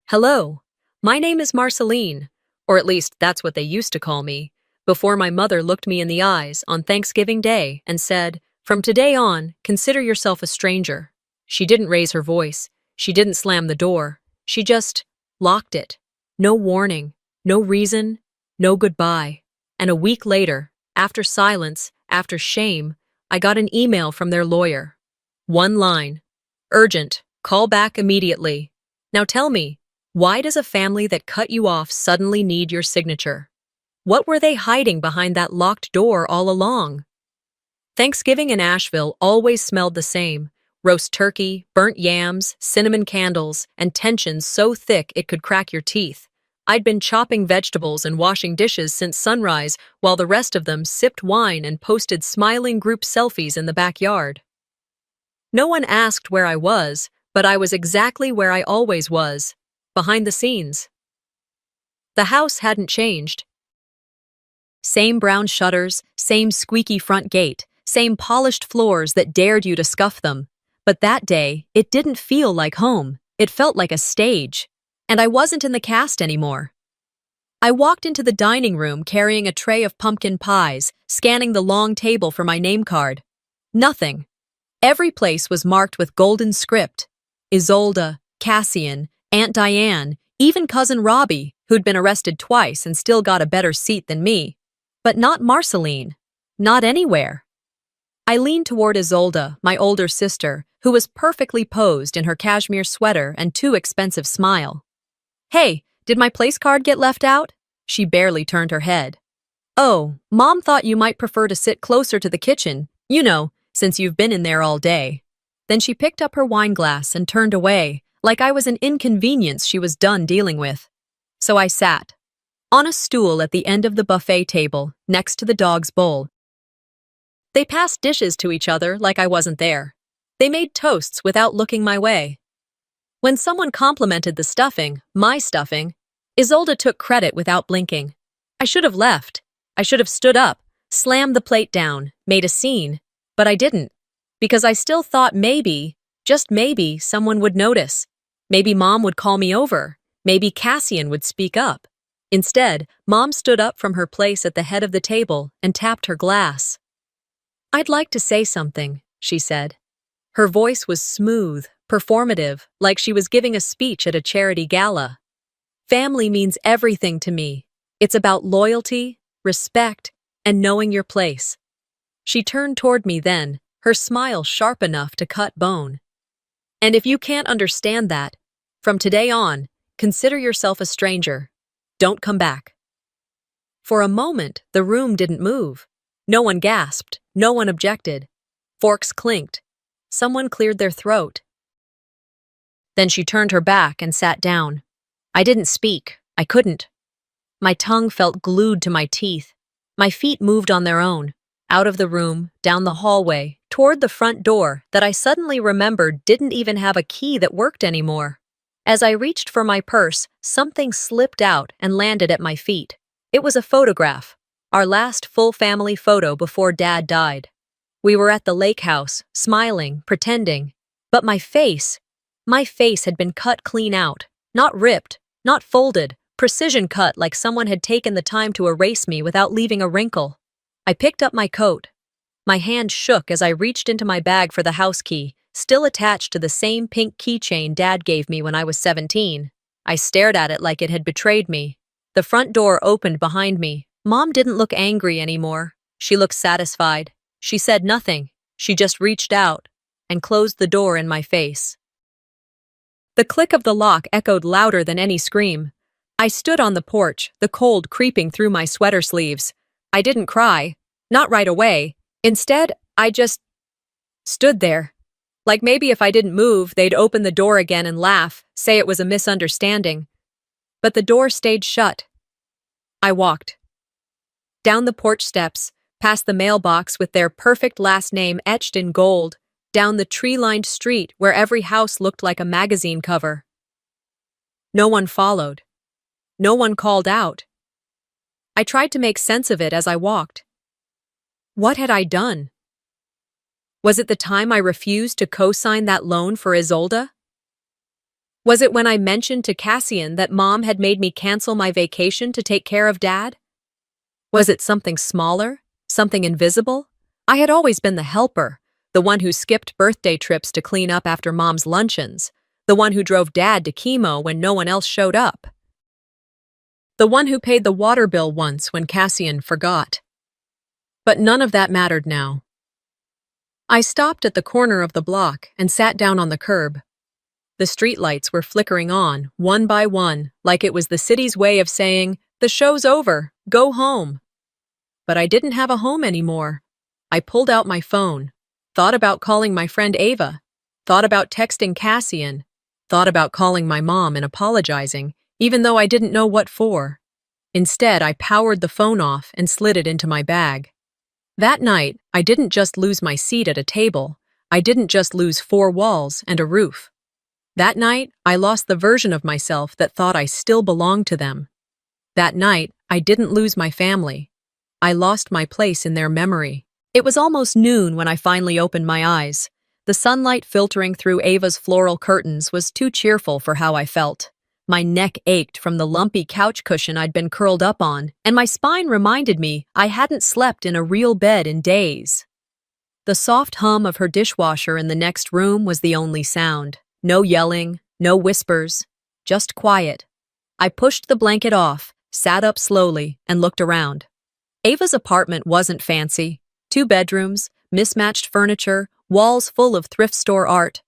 Hello, my name is Marceline, or at least that's what they used to call me, before my mother looked me in the eyes on Thanksgiving Day and said, "From today on, consider yourself a stranger." She didn't raise her voice. She didn't slam the door. She just locked it. No warning, no reason, no goodbye. And a week later, after silence, after shame, I got an email from their lawyer. One line. Urgent. Call back immediately. Now tell me, why does a family that cut you off suddenly need your signature? What were they hiding behind that locked door all along? Thanksgiving in Asheville always smelled the same. Roast turkey, burnt yams, cinnamon candles, and tension so thick it could crack your teeth. I'd been chopping vegetables and washing dishes since sunrise, while the rest of them sipped wine and posted smiling group selfies in the backyard. No one asked where I was, but I was exactly where I always was, behind the scenes. The house hadn't changed. Same brown shutters, same squeaky front gate, same polished floors that dared you to scuff them. But that day, it didn't feel like home. It felt like a stage. And I wasn't in the cast anymore. I walked into the dining room carrying a tray of pumpkin pies, scanning the long table for my name card. Nothing. Every place was marked with golden script. Isolde, Cassian, Aunt Diane, even Cousin Robbie, who'd been arrested twice and still got a better seat than me. But not Marceline. Not anywhere. I leaned toward Isolde, my older sister, who was perfectly posed in her cashmere sweater and too expensive smile. "Hey, did my place card get left out?" She barely turned her head. "Oh, Mom thought you might prefer to sit closer to the kitchen, since you've been in there all day." Then she picked up her wine glass and turned away, like I was an inconvenience she was done dealing with. So I sat, on a stool at the end of the buffet table, next to the dog's bowl. They passed dishes to each other like I wasn't there. They made toasts without looking my way. When someone complimented the stuffing, my stuffing, Isolde took credit without blinking. I should have left. I should have stood up, slammed the plate down, made a scene, but I didn't, because I still thought maybe, just maybe, someone would notice. Maybe Mom would call me over. Maybe Cassian would speak up. Instead, Mom stood up from her place at the head of the table and tapped her glass. "I'd like to say something," she said. Her voice was smooth, performative, like she was giving a speech at a charity gala. "Family means everything to me. It's about loyalty, respect, and knowing your place." She turned toward me then, her smile sharp enough to cut bone. "And if you can't understand that, from today on, consider yourself a stranger. Don't come back." For a moment, the room didn't move. No one gasped. No one objected. Forks clinked. Someone cleared their throat. Then she turned her back and sat down. I didn't speak. I couldn't. My tongue felt glued to my teeth. My feet moved on their own, out of the room, down the hallway, toward the front door that I suddenly remembered didn't even have a key that worked anymore. As I reached for my purse, something slipped out and landed at my feet. It was a photograph, our last full family photo before Dad died. We were at the lake house, smiling, pretending. But my face had been cut clean out. Not ripped, not folded, precision cut like someone had taken the time to erase me without leaving a wrinkle. I picked up my coat. My hand shook as I reached into my bag for the house key, still attached to the same pink keychain Dad gave me when I was 17. I stared at it like it had betrayed me. The front door opened behind me. Mom didn't look angry anymore. She looked satisfied. She said nothing. She just reached out and closed the door in my face. The click of the lock echoed louder than any scream. I stood on the porch, the cold creeping through my sweater sleeves. I didn't cry. Not right away. Instead, I just stood there. Like maybe if I didn't move, they'd open the door again and laugh, say it was a misunderstanding. But the door stayed shut. I walked. Down the porch steps, past the mailbox with their perfect last name etched in gold, down the tree-lined street where every house looked like a magazine cover. No one followed. No one called out. I tried to make sense of it as I walked. What had I done? Was it the time I refused to co-sign that loan for Isolde? Was it when I mentioned to Cassian that Mom had made me cancel my vacation to take care of Dad? Was it something smaller? Something invisible? I had always been the helper, the one who skipped birthday trips to clean up after Mom's luncheons, the one who drove Dad to chemo when no one else showed up, the one who paid the water bill once when Cassian forgot. But none of that mattered now. I stopped at the corner of the block and sat down on the curb. The streetlights were flickering on, one by one, like it was the city's way of saying, "The show's over, go home." But I didn't have a home anymore. I pulled out my phone, thought about calling my friend Ava, thought about texting Cassian, thought about calling my mom and apologizing, even though I didn't know what for. Instead, I powered the phone off and slid it into my bag. That night, I didn't just lose my seat at a table. I didn't just lose four walls and a roof. That night, I lost the version of myself that thought I still belonged to them. That night, I didn't lose my family. I lost my place in their memory. It was almost noon when I finally opened my eyes. The sunlight filtering through Ava's floral curtains was too cheerful for how I felt. My neck ached from the lumpy couch cushion I'd been curled up on, and my spine reminded me I hadn't slept in a real bed in days. The soft hum of her dishwasher in the next room was the only sound. No yelling, no whispers, just quiet. I pushed the blanket off, sat up slowly, and looked around. Ava's apartment wasn't fancy. 2 bedrooms, mismatched furniture, walls full of thrift store art.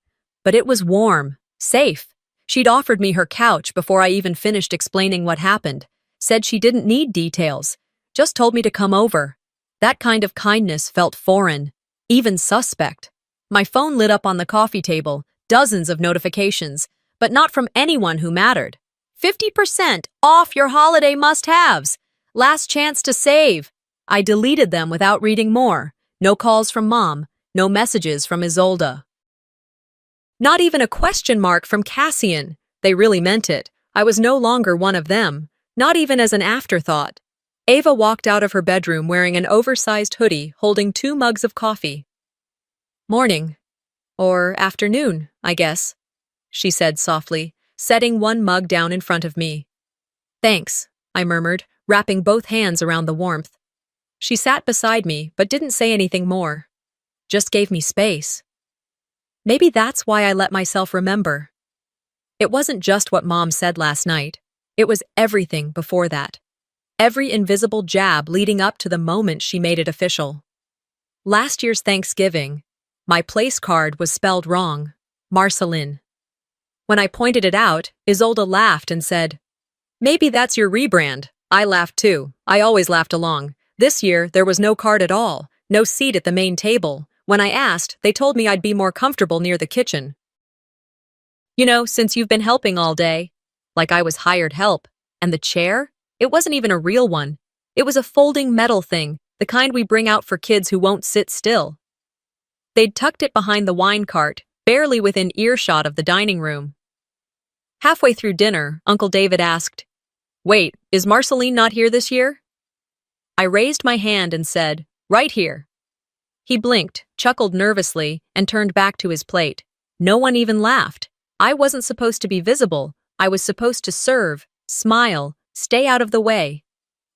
But it was warm, safe. She'd offered me her couch before I even finished explaining what happened, said she didn't need details, just told me to come over. That kind of kindness felt foreign, even suspect. My phone lit up on the coffee table, dozens of notifications, but not from anyone who mattered. 50% off your holiday must-haves. Last chance to save. I deleted them without reading more. No calls from Mom, no messages from Isolde. Not even a question mark from Cassian. They really meant it. I was no longer one of them, not even as an afterthought. Ava walked out of her bedroom wearing an oversized hoodie, holding 2 mugs of coffee. "Morning. Or afternoon, I guess," she said softly, setting one mug down in front of me. "Thanks," I murmured, wrapping both hands around the warmth. She sat beside me, but didn't say anything more. Just gave me space. Maybe that's why I let myself remember. It wasn't just what Mom said last night. It was everything before that. Every invisible jab leading up to the moment she made it official. Last year's Thanksgiving, my place card was spelled wrong, Marceline. When I pointed it out, Isolde laughed and said, "Maybe that's your rebrand." I laughed too. I always laughed along. This year, there was no card at all, no seat at the main table. When I asked, they told me I'd be more comfortable near the kitchen. "You know, since you've been helping all day." Like I was hired help. And the chair? It wasn't even a real one. It was a folding metal thing, the kind we bring out for kids who won't sit still. They'd tucked it behind the wine cart, barely within earshot of the dining room. Halfway through dinner, Uncle David asked, "Wait, is Marceline not here this year?" I raised my hand and said, "Right here." He blinked, chuckled nervously, and turned back to his plate. No one even laughed. I wasn't supposed to be visible. I was supposed to serve, smile, stay out of the way.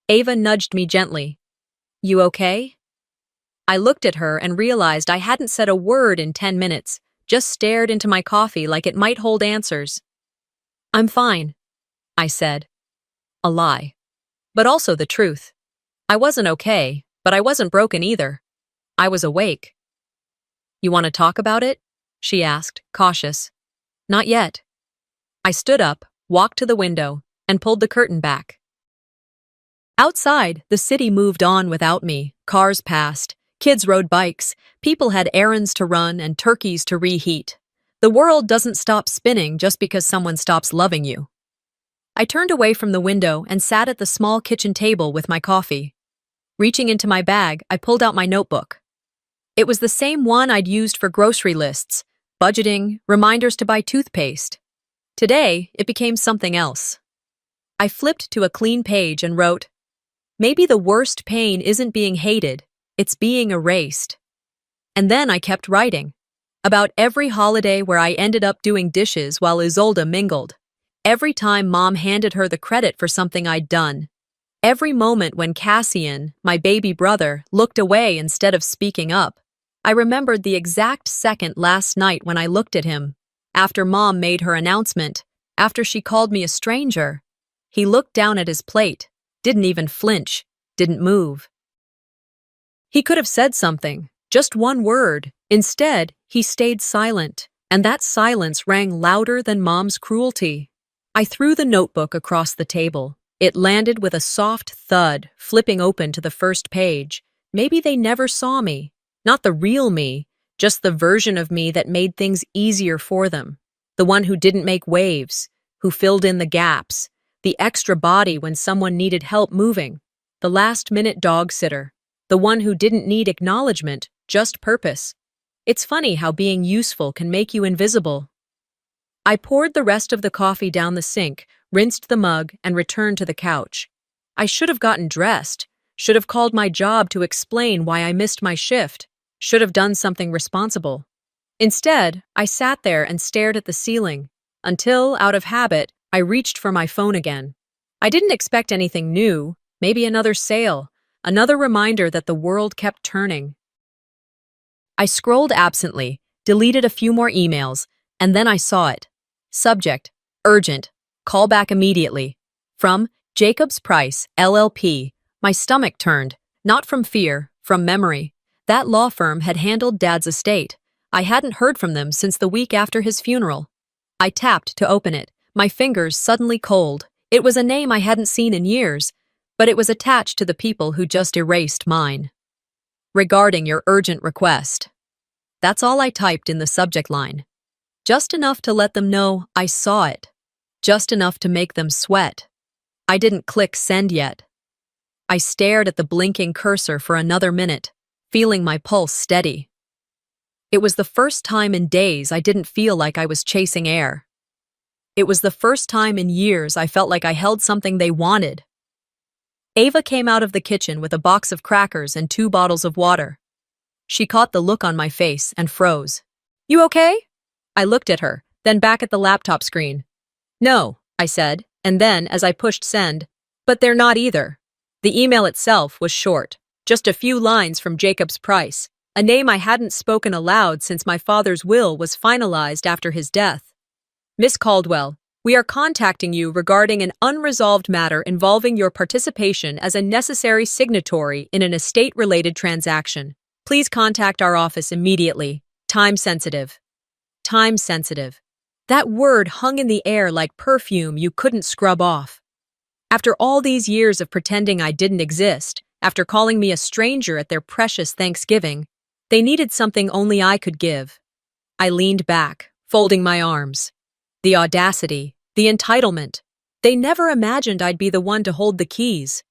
Ava nudged me gently. "You okay?" I looked at her and realized I hadn't said a word in 10 minutes, just stared into my coffee like it might hold answers. "I'm fine," I said. A lie. But also the truth. I wasn't okay, but I wasn't broken either. I was awake. "You want to talk about it?" she asked, cautious. "Not yet." I stood up, walked to the window, and pulled the curtain back. Outside, the city moved on without me. Cars passed, kids rode bikes, people had errands to run and turkeys to reheat. The world doesn't stop spinning just because someone stops loving you. I turned away from the window and sat at the small kitchen table with my coffee. Reaching into my bag, I pulled out my notebook. It was the same one I'd used for grocery lists, budgeting, reminders to buy toothpaste. Today, it became something else. I flipped to a clean page and wrote, "Maybe the worst pain isn't being hated, it's being erased." And then I kept writing. About every holiday where I ended up doing dishes while Isolde mingled. Every time Mom handed her the credit for something I'd done. Every moment when Cassian, my baby brother, looked away instead of speaking up. I remembered the exact second last night when I looked at him. After Mom made her announcement, after she called me a stranger. He looked down at his plate, didn't even flinch, didn't move. He could have said something, just one word. Instead, he stayed silent, and that silence rang louder than Mom's cruelty. I threw the notebook across the table. It landed with a soft thud, flipping open to the first page. Maybe they never saw me. Not the real me, just the version of me that made things easier for them. The one who didn't make waves, who filled in the gaps, the extra body when someone needed help moving, the last-minute dog sitter, the one who didn't need acknowledgement, just purpose. It's funny how being useful can make you invisible. I poured the rest of the coffee down the sink, rinsed the mug, and returned to the couch. I should have gotten dressed, should have called my job to explain why I missed my shift, should have done something responsible. Instead, I sat there and stared at the ceiling, until, out of habit, I reached for my phone again. I didn't expect anything new, maybe another sale, another reminder that the world kept turning. I scrolled absently, deleted a few more emails, and then I saw it. Subject: urgent. Call back immediately. From Jacobs Price, LLP. My stomach turned, not from fear, from memory. That law firm had handled Dad's estate. I hadn't heard from them since the week after his funeral. I tapped to open it, my fingers suddenly cold. It was a name I hadn't seen in years, but it was attached to the people who just erased mine. Regarding your urgent request. That's all I typed in the subject line. Just enough to let them know I saw it. Just enough to make them sweat. I didn't click send yet. I stared at the blinking cursor for another minute, feeling my pulse steady. It was the first time in days I didn't feel like I was chasing air. It was the first time in years I felt like I held something they wanted. Ava came out of the kitchen with a box of crackers and 2 bottles of water. She caught the look on my face and froze. "You okay?" I looked at her, then back at the laptop screen. "No," I said, and then, as I pushed send, "But they're not either." The email itself was short, just a few lines from Jacobs Price, a name I hadn't spoken aloud since my father's will was finalized after his death. "Miss Caldwell, we are contacting you regarding an unresolved matter involving your participation as a necessary signatory in an estate-related transaction. Please contact our office immediately. Time sensitive." Time sensitive. That word hung in the air like perfume you couldn't scrub off. After all these years of pretending I didn't exist, after calling me a stranger at their precious Thanksgiving, they needed something only I could give. I leaned back, folding my arms. The audacity, the entitlement. They never imagined I'd be the one to hold the keys.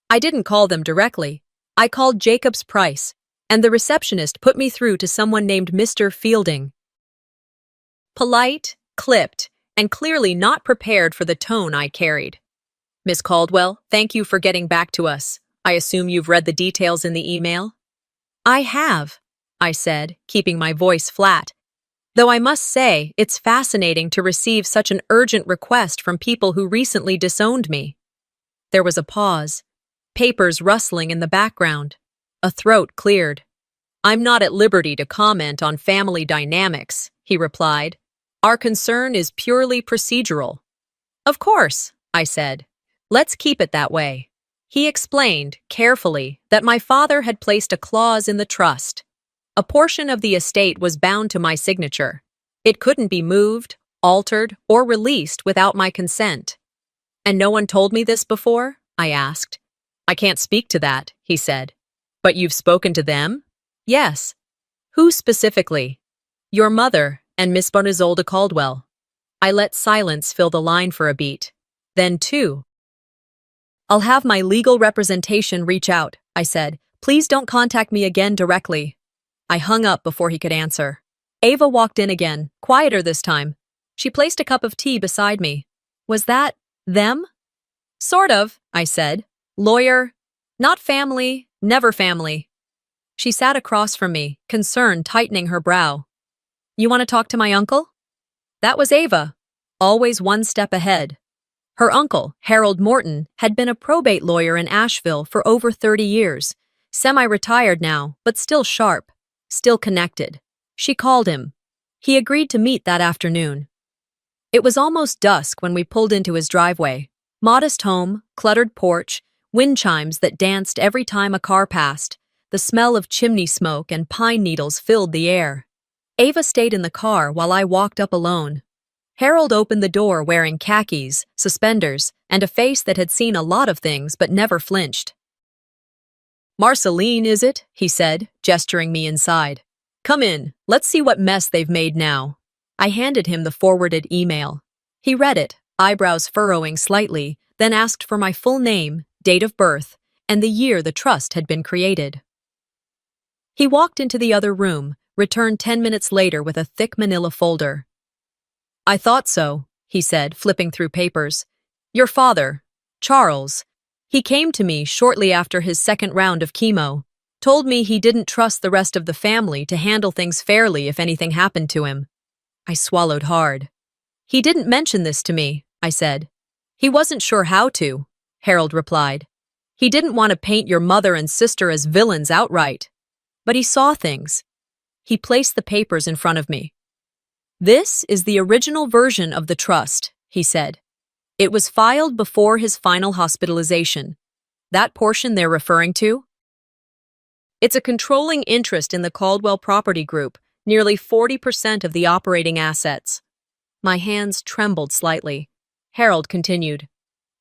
I didn't call them directly. I called Jacobs Price, and the receptionist put me through to someone named Mr. Fielding. Polite, clipped, and clearly not prepared for the tone I carried. "Miss Caldwell, thank you for getting back to us. I assume you've read the details in the email?" "I have," I said, keeping my voice flat. Though I must say, it's fascinating to receive such an urgent request from people who recently disowned me. There was a pause, papers rustling in the background. A throat cleared. "I'm not at liberty to comment on family dynamics," he replied. "Our concern is purely procedural." "Of course," I said. "Let's keep it that way." He explained, carefully, that my father had placed a clause in the trust. A portion of the estate was bound to my signature. It couldn't be moved, altered, or released without my consent. "And no one told me this before?" I asked. "I can't speak to that," he said. "But you've spoken to them?" "Yes." "Who specifically?" "Your mother and Miss Isolde Caldwell." I let silence fill the line for a beat. Then two. "I'll have my legal representation reach out," I said. "Please don't contact me again directly." I hung up before he could answer. Ava walked in again, quieter this time. She placed a cup of tea beside me. "Was that them?" "Sort of," I said. "Lawyer. Not family, never family." She sat across from me, concern tightening her brow. You want to talk to my uncle? That was Ava, always one step ahead. Her uncle, Harold Morton, had been a probate lawyer in Asheville for over 30 years, semi-retired now, but still sharp, still connected. She called him. He agreed to meet that afternoon. It was almost dusk when we pulled into his driveway. Modest home, cluttered porch, wind chimes that danced every time a car passed. The smell of chimney smoke and pine needles filled the air. Ava stayed in the car while I walked up alone. Harold opened the door wearing khakis, suspenders, and a face that had seen a lot of things but never flinched. "Marceline, is it?" he said, gesturing me inside. "Come in, let's see what mess they've made now." I handed him the forwarded email. He read it, eyebrows furrowing slightly, then asked for my full name, date of birth, and the year the trust had been created. He walked into the other room, returned 10 minutes later with a thick manila folder. "I thought so," he said, flipping through papers. "Your father, Charles, he came to me shortly after his second round of chemo, told me he didn't trust the rest of the family to handle things fairly if anything happened to him." I swallowed hard. "He didn't mention this to me," I said. "He wasn't sure how to," Harold replied. "He didn't want to paint your mother and sister as villains outright. But he saw things." He placed the papers in front of me. "This is the original version of the trust," he said. "It was filed before his final hospitalization. That portion they're referring to? It's a controlling interest in the Caldwell Property Group, nearly 40% of the operating assets." My hands trembled slightly. Harold continued.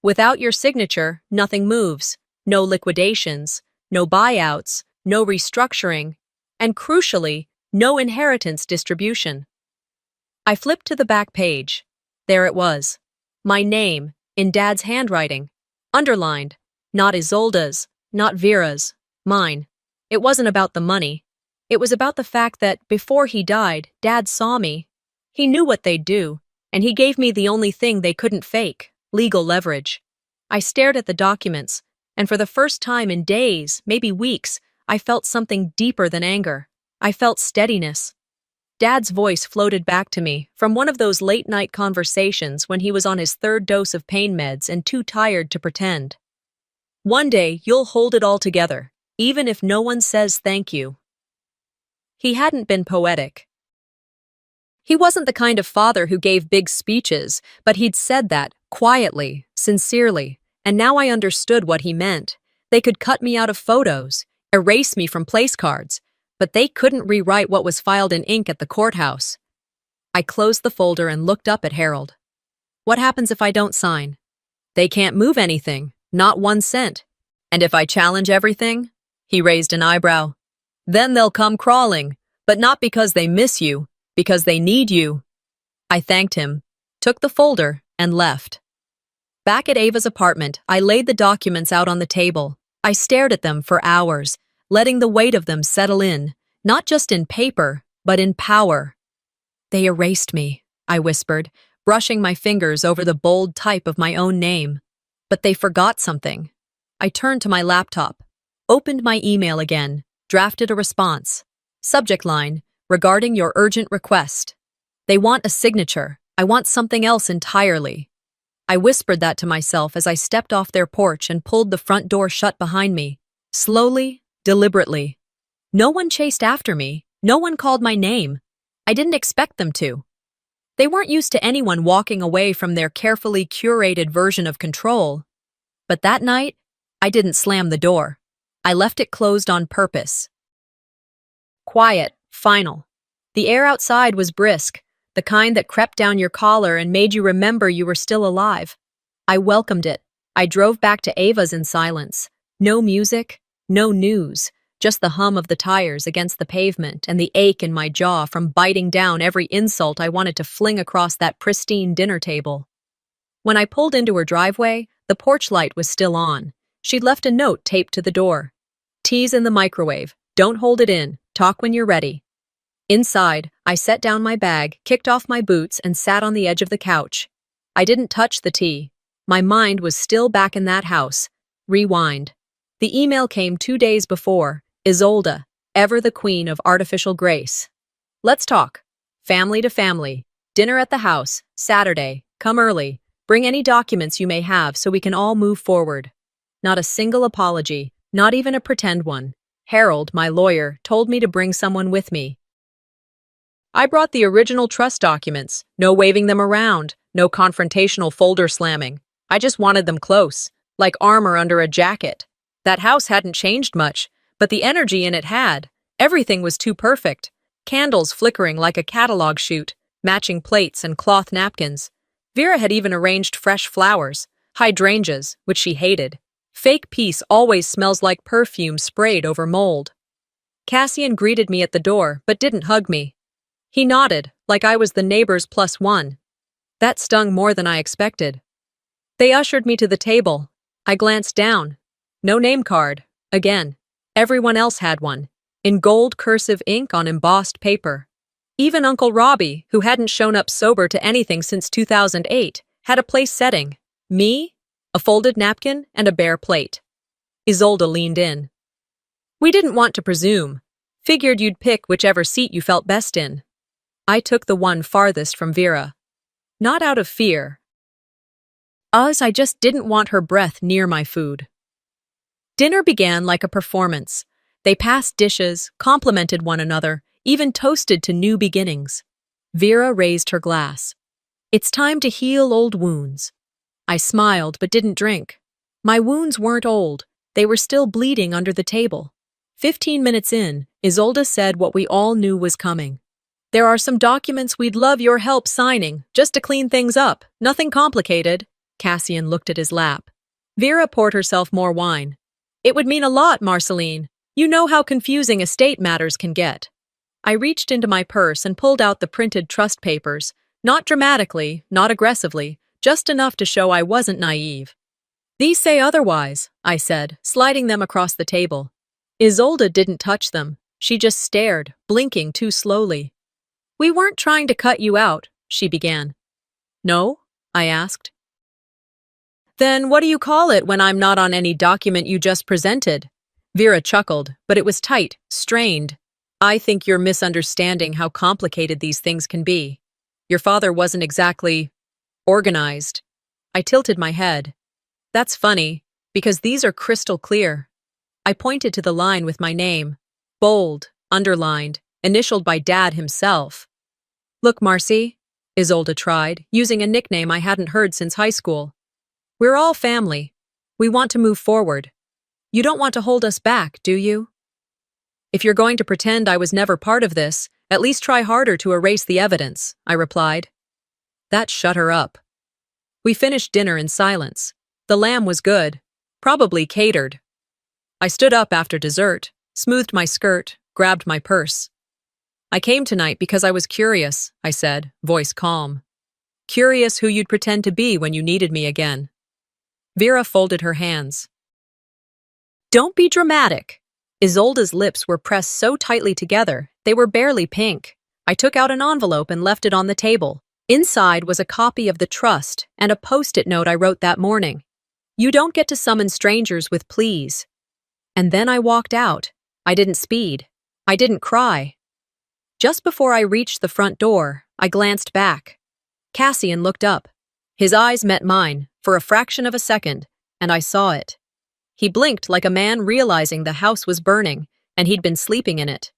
"Without your signature, nothing moves. No liquidations, no buyouts, no restructuring, and crucially, no inheritance distribution." I flipped to the back page. There it was. My name, in Dad's handwriting, underlined. Not Isolda's, not Vera's, mine. It wasn't about the money. It was about the fact that, before he died, Dad saw me. He knew what they'd do, and he gave me the only thing they couldn't fake, legal leverage. I stared at the documents, and for the first time in days, maybe weeks, I felt something deeper than anger. I felt steadiness. Dad's voice floated back to me from one of those late-night conversations when he was on his third dose of pain meds and too tired to pretend. "One day, you'll hold it all together, even if no one says thank you." He hadn't been poetic. He wasn't the kind of father who gave big speeches, but he'd said that, quietly, sincerely, and now I understood what he meant. They could cut me out of photos, erase me from place cards, but they couldn't rewrite what was filed in ink at the courthouse. I closed the folder and looked up at Harold. "What happens if I don't sign?" "They can't move anything, not 1 cent. And if I challenge everything?" He raised an eyebrow. "Then they'll come crawling, but not because they miss you, because they need you." I thanked him, took the folder, and left. Back at Ava's apartment, I laid the documents out on the table. I stared at them for hours, letting the weight of them settle in, not just in paper, but in power. "They erased me," I whispered, brushing my fingers over the bold type of my own name. "But they forgot something." I turned to my laptop, opened my email again, drafted a response. Subject line, "Regarding your urgent request." They want a signature. I want something else entirely. I whispered that to myself as I stepped off their porch and pulled the front door shut behind me. Slowly, deliberately. No one chased after me. No one called my name. I didn't expect them to. They weren't used to anyone walking away from their carefully curated version of control. But that night, I didn't slam the door. I left it closed on purpose. Quiet, final. The air outside was brisk, the kind that crept down your collar and made you remember you were still alive. I welcomed it. I drove back to Ava's in silence. No music, no news, just the hum of the tires against the pavement and the ache in my jaw from biting down every insult I wanted to fling across that pristine dinner table. When I pulled into her driveway, the porch light was still on. She'd left a note taped to the door. "Tea's in the microwave. Don't hold it in. Talk when you're ready." Inside, I set down my bag, kicked off my boots, and sat on the edge of the couch. I didn't touch the tea. My mind was still back in that house. Rewind. The email came 2 days before. Isolda, ever the queen of artificial grace. "Let's talk. Family to family. Dinner at the house, Saturday. Come early. Bring any documents you may have so we can all move forward. Not a single apology, not even a pretend one. Harold, my lawyer, told me to bring someone with me. I brought the original trust documents. No waving them around, no confrontational folder slamming. I just wanted them close, like armor under a jacket. That house hadn't changed much, but the energy in it had. Everything was too perfect. Candles flickering like a catalog shoot, matching plates and cloth napkins. Vera had even arranged fresh flowers, hydrangeas, which she hated. Fake peace always smells like perfume sprayed over mold. Cassian greeted me at the door, but didn't hug me. He nodded, like I was the neighbor's +1. That stung more than I expected. They ushered me to the table. I glanced down. No name card. Again. Everyone else had one. In gold cursive ink on embossed paper. Even Uncle Robbie, who hadn't shown up sober to anything since 2008, had a place setting. Me? A folded napkin and a bare plate. Isolde leaned in. We didn't want to presume. Figured you'd pick whichever seat you felt best in. I took the one farthest from Vera. Not out of fear. I just didn't want her breath near my food. Dinner began like a performance. They passed dishes, complimented one another, even toasted to new beginnings. Vera raised her glass. It's time to heal old wounds. I smiled but didn't drink. My wounds weren't old. They were still bleeding under the table. 15 minutes in, Isolde said what we all knew was coming. There are some documents we'd love your help signing, just to clean things up. Nothing complicated. Cassian looked at his lap. Vera poured herself more wine. It would mean a lot, Marceline. You know how confusing estate matters can get. I reached into my purse and pulled out the printed trust papers, not dramatically, not aggressively, just enough to show I wasn't naive. These say otherwise, I said, sliding them across the table. Isolde didn't touch them. She just stared, blinking too slowly. We weren't trying to cut you out, she began. No? I asked. Then what do you call it when I'm not on any document you just presented? Vera chuckled, but it was tight, strained. I think you're misunderstanding how complicated these things can be. Your father wasn't exactly organized. I tilted my head. That's funny, because these are crystal clear. I pointed to the line with my name, bold, underlined, initialed by Dad himself. Look, Marcy, Isolde tried, using a nickname I hadn't heard since high school. We're all family. We want to move forward. You don't want to hold us back, do you? If you're going to pretend I was never part of this, at least try harder to erase the evidence, I replied. That shut her up. We finished dinner in silence. The lamb was good, probably catered. I stood up after dessert, smoothed my skirt, grabbed my purse. I came tonight because I was curious, I said, voice calm. Curious who you'd pretend to be when you needed me again. Vera folded her hands. Don't be dramatic. Isolde's lips were pressed so tightly together, they were barely pink. I took out an envelope and left it on the table. Inside was a copy of the trust and a post-it note I wrote that morning. You don't get to summon strangers with please. And then I walked out. I didn't speed. I didn't cry. Just before I reached the front door, I glanced back. Cassian looked up. His eyes met mine, for a fraction of a second, and I saw it. He blinked like a man realizing the house was burning, and he'd been sleeping in it.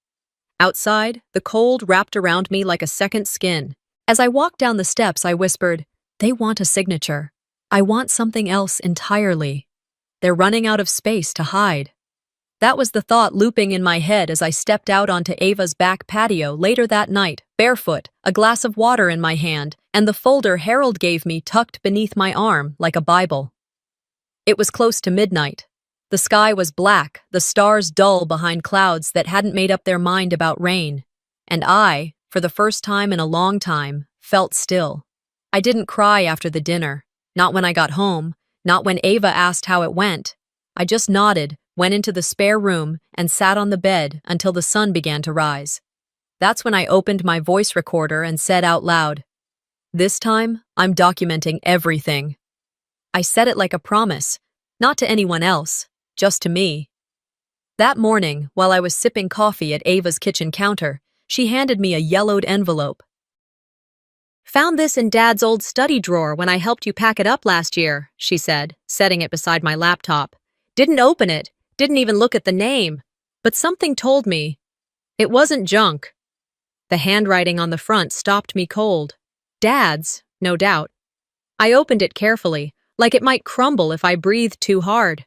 Outside, the cold wrapped around me like a second skin. As I walked down the steps, I whispered, they want a signature. I want something else entirely. They're running out of space to hide. That was the thought looping in my head as I stepped out onto Ava's back patio later that night, barefoot, a glass of water in my hand, and the folder Harold gave me tucked beneath my arm like a Bible. It was close to midnight. The sky was black, the stars dull behind clouds that hadn't made up their mind about rain. And I, for the first time in a long time, felt still. I didn't cry after the dinner, not when I got home, not when Ava asked how it went. I just nodded, went into the spare room, and sat on the bed until the sun began to rise. That's when I opened my voice recorder and said out loud, this time, I'm documenting everything. I said it like a promise, not to anyone else, just to me. That morning, while I was sipping coffee at Ava's kitchen counter, she handed me a yellowed envelope. Found this in Dad's old study drawer when I helped you pack it up last year, she said, setting it beside my laptop. Didn't open it, didn't even look at the name. But something told me it wasn't junk. The handwriting on the front stopped me cold. Dad's, no doubt. I opened it carefully, like it might crumble if I breathed too hard.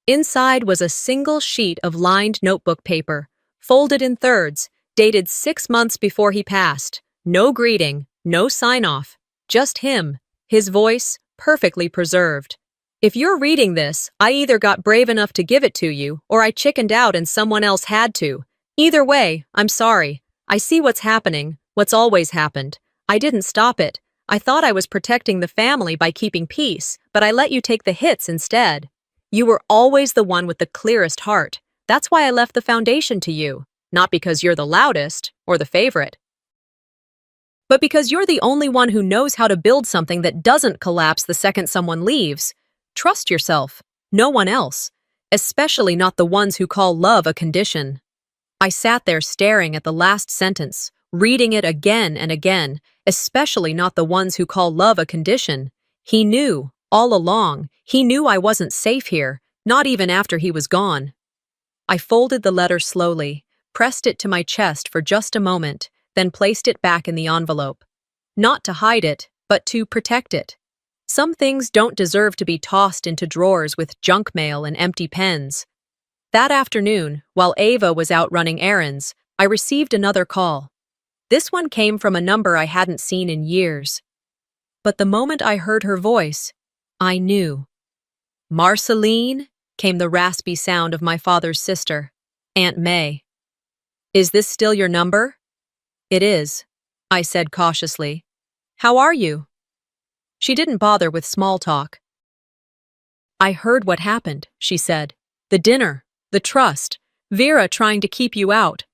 Inside was a single sheet of lined notebook paper, folded in thirds, dated 6 months before he passed. No greeting, no sign-off, just him, his voice perfectly preserved. If you're reading this, I either got brave enough to give it to you, or I chickened out and someone else had to. Either way, I'm sorry. I see what's happening, what's always happened. I didn't stop it. I thought I was protecting the family by keeping peace, but I let you take the hits instead. You were always the one with the clearest heart. That's why I left the foundation to you. Not because you're the loudest or the favorite, but because you're the only one who knows how to build something that doesn't collapse the second someone leaves. Trust yourself, no one else, especially not the ones who call love a condition. I sat there staring at the last sentence, reading it again and again, especially not the ones who call love a condition. He knew, all along, he knew I wasn't safe here, not even after he was gone. I folded the letter slowly, pressed it to my chest for just a moment, then placed it back in the envelope. Not to hide it, but to protect it. Some things don't deserve to be tossed into drawers with junk mail and empty pens. That afternoon, while Ava was out running errands, I received another call. This one came from a number I hadn't seen in years. But the moment I heard her voice, I knew. "Marceline," came the raspy sound of my father's sister, Aunt May. "Is this still your number?" "It is," I said cautiously. "How are you?" She didn't bother with small talk. "I heard what happened," she said. "The dinner, the trust, Vera trying to keep you out."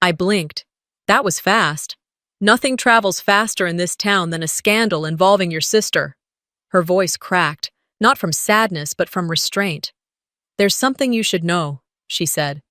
I blinked. That was fast. Nothing travels faster in this town than a scandal involving your sister. Her voice cracked, not from sadness but from restraint. "There's something you should know," she said.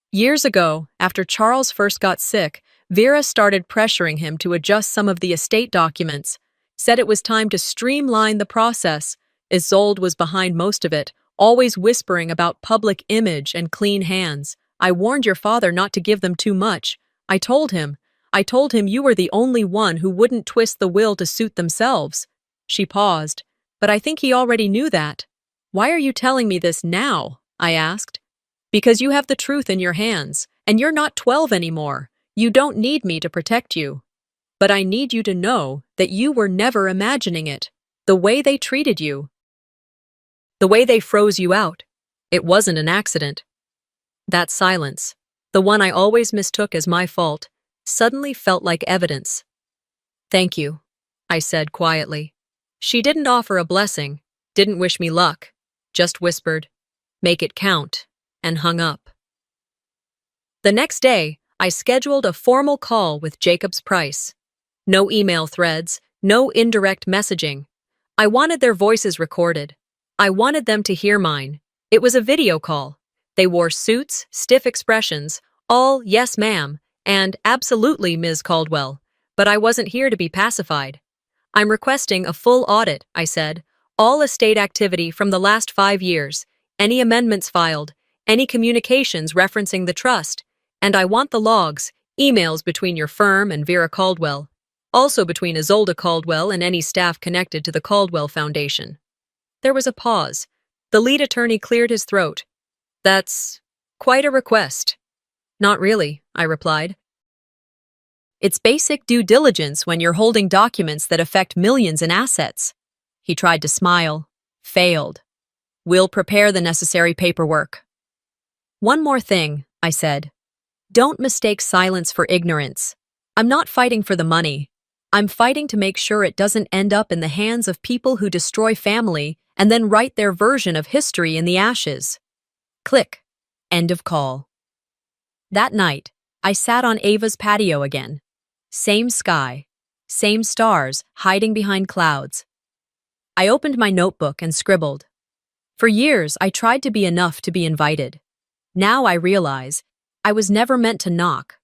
"Years ago, after Charles first got sick, Vera started pressuring him to adjust some of the estate documents, said it was time to streamline the process. Isolde was behind most of it, always whispering about public image and clean hands. I warned your father not to give them too much. I told him you were the only one who wouldn't twist the will to suit themselves." She paused, but I think he already knew that. "Why are you telling me this now?" I asked. "Because you have the truth in your hands, and you're not 12 anymore. You don't need me to protect you. But I need you to know that you were never imagining it. The way they treated you, the way they froze you out, it wasn't an accident." That silence, the one I always mistook as my fault, suddenly felt like evidence. "Thank you," I said quietly. She didn't offer a blessing, didn't wish me luck, just whispered, "Make it count," and hung up. The next day, I scheduled a formal call with Jacob's Price. No email threads, no indirect messaging. I wanted their voices recorded. I wanted them to hear mine. It was a video call. They wore suits, stiff expressions, all "yes, ma'am," and "absolutely, Ms. Caldwell," but I wasn't here to be pacified. "I'm requesting a full audit," I said. "All estate activity from the last 5 years, any amendments filed, any communications referencing the trust, and I want the logs, emails between your firm and Vera Caldwell, also between Isolde Caldwell and any staff connected to the Caldwell Foundation." There was a pause. The lead attorney cleared his throat. "That's quite a request." "Not really," I replied. "It's basic due diligence when you're holding documents that affect millions in assets." He tried to smile. Failed. "We'll prepare the necessary paperwork." "One more thing," I said. "Don't mistake silence for ignorance. I'm not fighting for the money. I'm fighting to make sure it doesn't end up in the hands of people who destroy family and then write their version of history in the ashes." Click. End of call. That night, I sat on Ava's patio again. Same sky, same stars hiding behind clouds. I opened my notebook and scribbled. For years, I tried to be enough to be invited. Now I realize I was never meant to knock.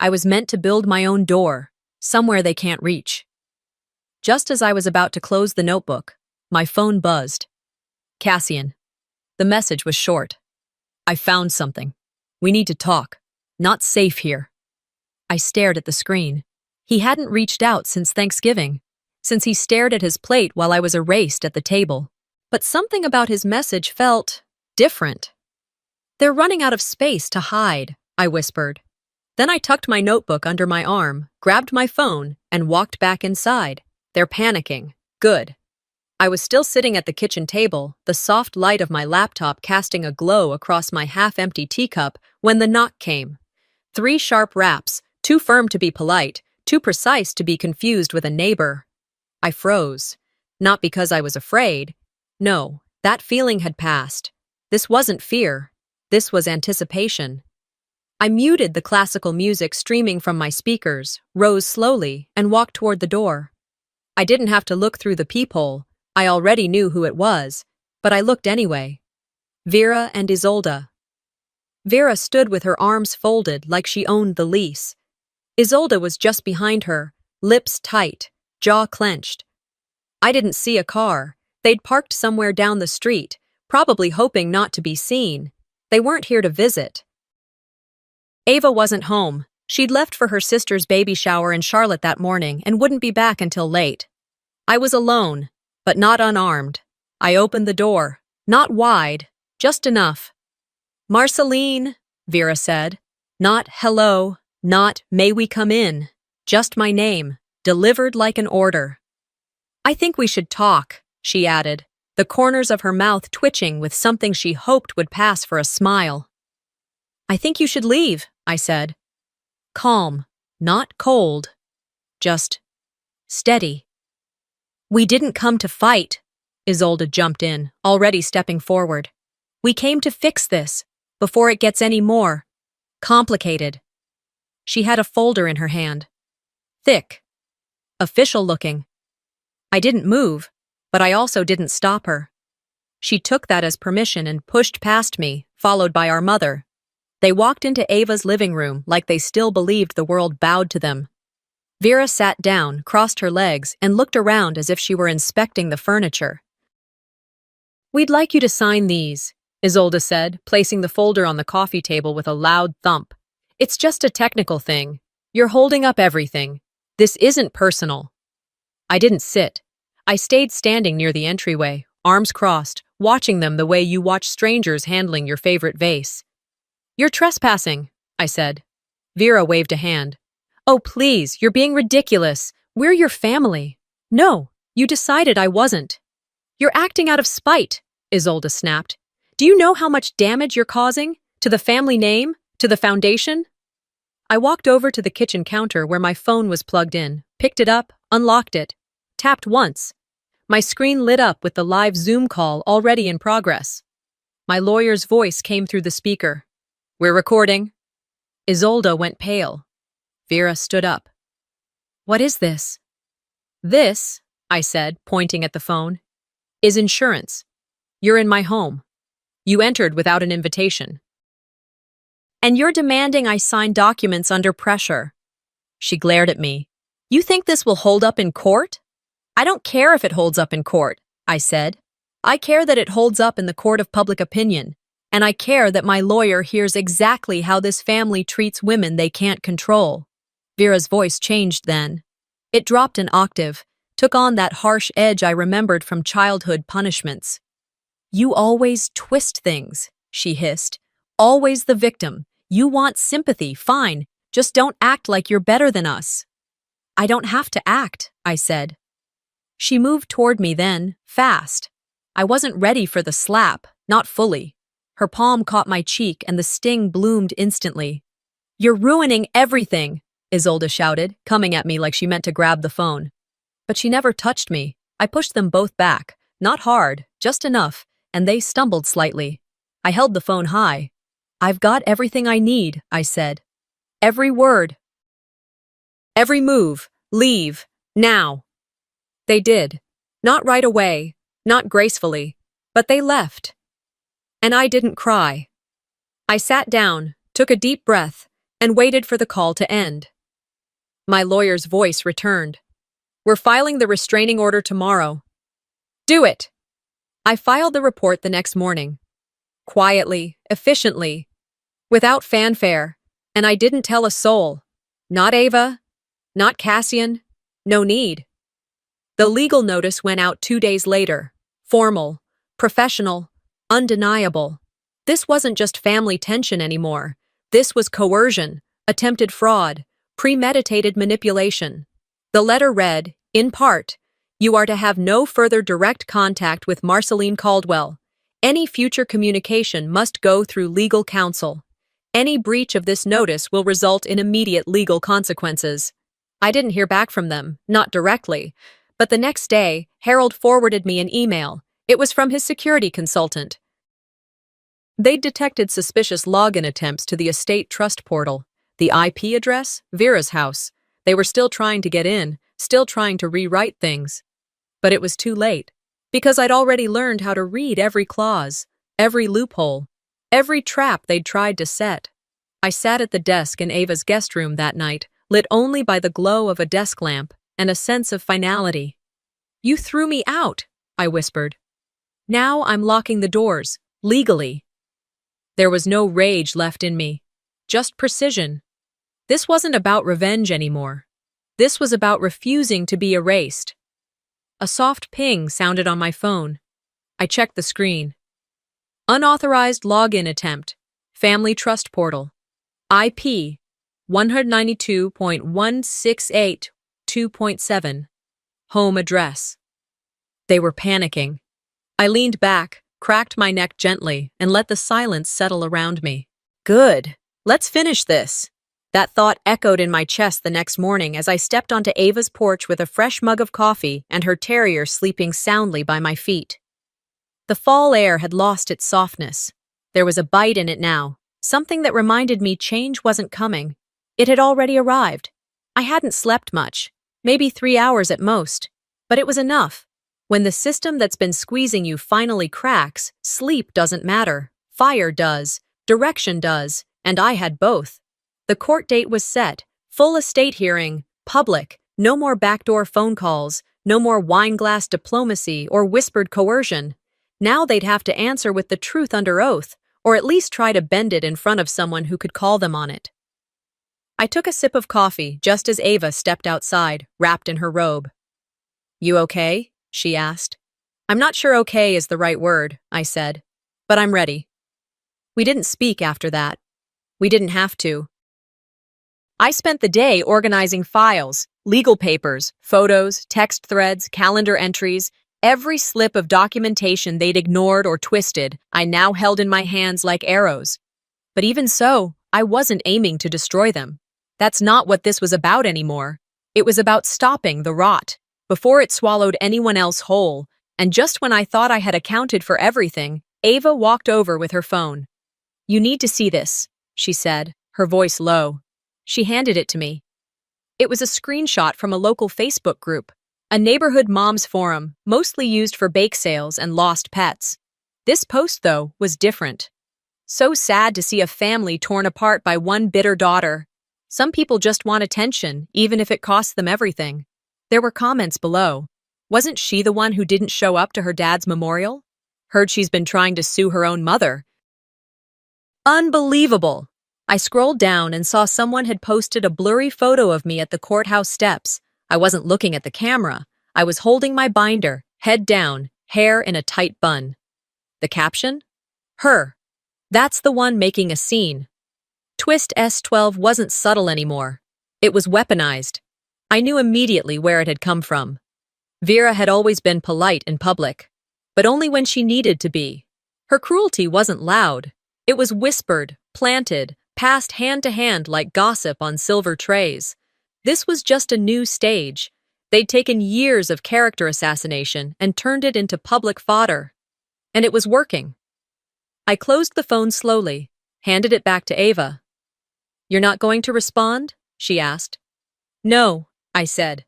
I was meant to build my own door, somewhere they can't reach. Just as I was about to close the notebook, my phone buzzed. Cassian. The message was short. I found something. We need to talk. Not safe here. I stared at the screen. He hadn't reached out since Thanksgiving, since he stared at his plate while I was erased at the table. But something about his message felt different. They're running out of space to hide, I whispered. Then I tucked my notebook under my arm, grabbed my phone, and walked back inside. They're panicking. Good. I was still sitting at the kitchen table, the soft light of my laptop casting a glow across my half-empty teacup, when the knock came. 3 sharp raps, too firm to be polite, too precise to be confused with a neighbor. I froze. Not because I was afraid. No, that feeling had passed. This wasn't fear. This was anticipation. I muted the classical music streaming from my speakers, rose slowly, and walked toward the door. I didn't have to look through the peephole. I already knew who it was, but I looked anyway. Vera and Isolde. Vera stood with her arms folded like she owned the lease. Isolde was just behind her, lips tight, jaw clenched. I didn't see a car. They'd parked somewhere down the street, probably hoping not to be seen. They weren't here to visit. Ava wasn't home. She'd left for her sister's baby shower in Charlotte that morning and wouldn't be back until late. I was alone, but not unarmed. I opened the door, not wide, just enough. Marceline, Vera said. Not hello, not may we come in. Just my name, delivered like an order. I think we should talk, she added, the corners of her mouth twitching with something she hoped would pass for a smile. I think you should leave, I said. Calm, not cold, just steady. We didn't come to fight, Isolde jumped in, already stepping forward. We came to fix this, before it gets any more complicated. She had a folder in her hand. Thick. Official looking. I didn't move, but I also didn't stop her. She took that as permission and pushed past me, followed by our mother. They walked into Ava's living room like they still believed the world bowed to them. Vera sat down, crossed her legs, and looked around as if she were inspecting the furniture. We'd like you to sign these, Isolde said, placing the folder on the coffee table with a loud thump. It's just a technical thing. You're holding up everything. This isn't personal. I didn't sit. I stayed standing near the entryway, arms crossed, watching them the way you watch strangers handling your favorite vase. You're trespassing, I said. Vera waved a hand. Oh, please, you're being ridiculous. We're your family. No, you decided I wasn't. You're acting out of spite, Isolde snapped. Do you know how much damage you're causing? To the family name? To the foundation? I walked over to the kitchen counter where my phone was plugged in, picked it up, unlocked it, tapped once. My screen lit up with the live Zoom call already in progress. My lawyer's voice came through the speaker. We're recording. Isolde went pale. Vera stood up. What is this? This, I said, pointing at the phone, is insurance. You're in my home. You entered without an invitation. And you're demanding I sign documents under pressure. She glared at me. You think this will hold up in court? I don't care if it holds up in court, I said. I care that it holds up in the court of public opinion. And I care that my lawyer hears exactly how this family treats women they can't control. Vera's voice changed then. It dropped an octave, took on that harsh edge I remembered from childhood punishments. You always twist things, she hissed. Always the victim. You want sympathy, fine. Just don't act like you're better than us. I don't have to act, I said. She moved toward me then, fast. I wasn't ready for the slap, not fully. Her palm caught my cheek and the sting bloomed instantly. You're ruining everything, Isolde shouted, coming at me like she meant to grab the phone. But she never touched me. I pushed them both back, not hard, just enough, and they stumbled slightly. I held the phone high. I've got everything I need, I said. Every word. Every move. Leave. Now. They did. Not right away, not gracefully, but they left. And I didn't cry. I sat down, took a deep breath, and waited for the call to end. My lawyer's voice returned. We're filing the restraining order tomorrow. Do it! I filed the report the next morning. Quietly, efficiently, without fanfare, and I didn't tell a soul. Not Ava, not Cassian, no need. The legal notice went out 2 days later. Formal, professional, undeniable. This wasn't just family tension anymore. This was coercion, attempted fraud, premeditated manipulation. The letter read, in part, "You are to have no further direct contact with Marceline Caldwell. Any future communication must go through legal counsel. Any breach of this notice will result in immediate legal consequences." I didn't hear back from them, not directly, but the next day, Harold forwarded me an email. It was from his security consultant. They'd detected suspicious login attempts to the estate trust portal. The IP address? Vera's house. They were still trying to get in, still trying to rewrite things. But it was too late, because I'd already learned how to read every clause, every loophole, every trap they'd tried to set. I sat at the desk in Ava's guest room that night, lit only by the glow of a desk lamp and a sense of finality. "You threw me out," I whispered. "Now I'm locking the doors, legally." There was no rage left in me, just precision. This wasn't about revenge anymore. This was about refusing to be erased. A soft ping sounded on my phone. I checked the screen. Unauthorized login attempt. Family Trust Portal. IP 192.168.2.7. Home address. They were panicking. I leaned back, cracked my neck gently, and let the silence settle around me. Good. Let's finish this. That thought echoed in my chest the next morning as I stepped onto Ava's porch with a fresh mug of coffee and her terrier sleeping soundly by my feet. The fall air had lost its softness. There was a bite in it now, something that reminded me change wasn't coming. It had already arrived. I hadn't slept much, maybe 3 hours at most, but it was enough. When the system that's been squeezing you finally cracks, sleep doesn't matter. Fire does, direction does, and I had both. The court date was set, full estate hearing, public, no more backdoor phone calls, no more wine-glass diplomacy or whispered coercion. Now they'd have to answer with the truth under oath, or at least try to bend it in front of someone who could call them on it. I took a sip of coffee just as Ava stepped outside, wrapped in her robe. "You okay?" she asked. "I'm not sure okay is the right word," I said, "but I'm ready." We didn't speak after that. We didn't have to. I spent the day organizing files, legal papers, photos, text threads, calendar entries. Every slip of documentation they'd ignored or twisted, I now held in my hands like arrows. But even so, I wasn't aiming to destroy them. That's not what this was about anymore. It was about stopping the rot, before it swallowed anyone else whole, and just when I thought I had accounted for everything, Ava walked over with her phone. "You need to see this," she said, her voice low. She handed it to me. It was a screenshot from a local Facebook group, a neighborhood moms forum, mostly used for bake sales and lost pets. This post, though, was different. So sad to see a family torn apart by one bitter daughter. Some people just want attention, even if it costs them everything. There were comments below. Wasn't she the one who didn't show up to her dad's memorial? Heard she's been trying to sue her own mother. Unbelievable! I scrolled down and saw someone had posted a blurry photo of me at the courthouse steps. I wasn't looking at the camera. I was holding my binder, head down, hair in a tight bun. The caption? Her. That's the one making a scene. Twist S12 wasn't subtle anymore. It was weaponized. I knew immediately where it had come from. Vera had always been polite in public, but only when she needed to be. Her cruelty wasn't loud. It was whispered, planted, passed hand to hand like gossip on silver trays. This was just a new stage. They'd taken years of character assassination and turned it into public fodder. And it was working. I closed the phone slowly, handed it back to Ava. "You're not going to respond?" she asked. "No," I said.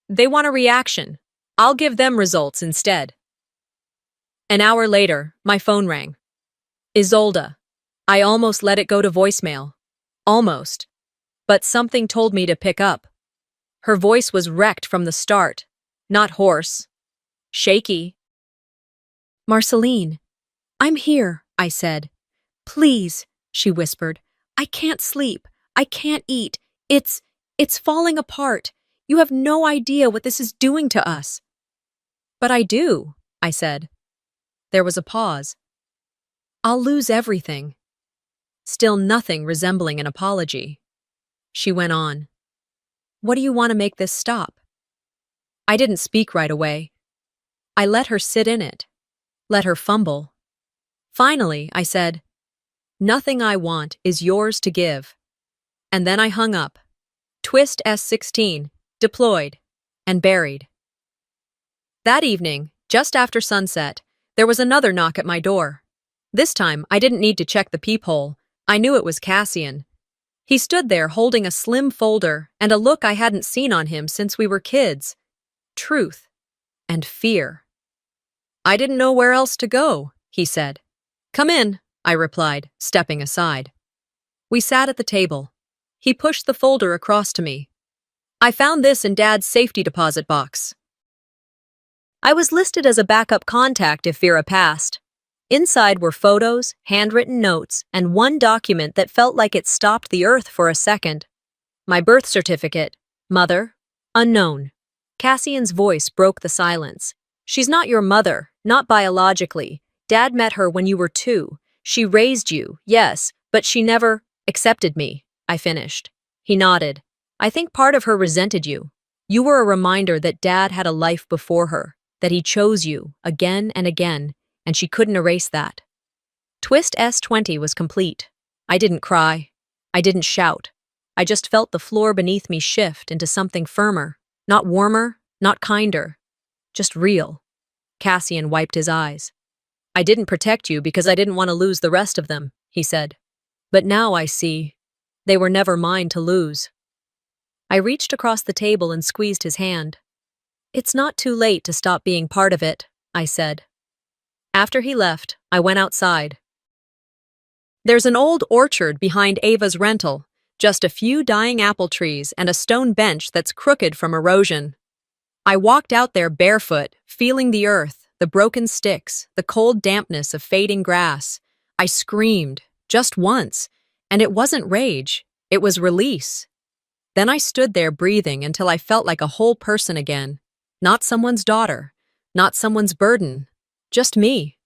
"They want a reaction. I'll give them results instead." An hour later, my phone rang. Isolde. I almost let it go to voicemail. Almost. But something told me to pick up. Her voice was wrecked from the start, not hoarse, shaky. "Marceline, I'm here," I said. "Please," she whispered. "I can't sleep. I can't eat. It's falling apart. You have no idea what this is doing to us." "But I do," I said. There was a pause. "I'll lose everything." Still nothing resembling an apology. She went on. "What do you want to make this stop?" I didn't speak right away. I let her sit in it, let her fumble. Finally, I said, "Nothing I want is yours to give." And then I hung up. Twist S16, deployed, and buried. That evening, just after sunset, there was another knock at my door. This time, I didn't need to check the peephole. I knew it was Cassian. He stood there holding a slim folder and a look I hadn't seen on him since we were kids. Truth and fear. "I didn't know where else to go," he said. "Come in," I replied, stepping aside. We sat at the table. He pushed the folder across to me. "I found this in Dad's safety deposit box." I was listed as a backup contact if Vera passed. Inside were photos, handwritten notes, and one document that felt like it stopped the earth for a second. My birth certificate. Mother. Unknown. Cassian's voice broke the silence. "She's not your mother, not biologically. Dad met her when you were 2. She raised you, yes, but she never accepted me," I finished. He nodded. "I think part of her resented you. You were a reminder that Dad had a life before her, that he chose you again and again, and she couldn't erase that." Twist S20 was complete. I didn't cry. I didn't shout. I just felt the floor beneath me shift into something firmer, not warmer, not kinder, just real. Cassian wiped his eyes. "I didn't protect you because I didn't want to lose the rest of them," he said. "But now I see. They were never mine to lose." I reached across the table and squeezed his hand. "It's not too late to stop being part of it," I said. After he left, I went outside. There's an old orchard behind Ava's rental, just a few dying apple trees and a stone bench that's crooked from erosion. I walked out there barefoot, feeling the earth, the broken sticks, the cold dampness of fading grass. I screamed, just once, and it wasn't rage, it was release. Then I stood there breathing until I felt like a whole person again. Not someone's daughter, not someone's burden, just me.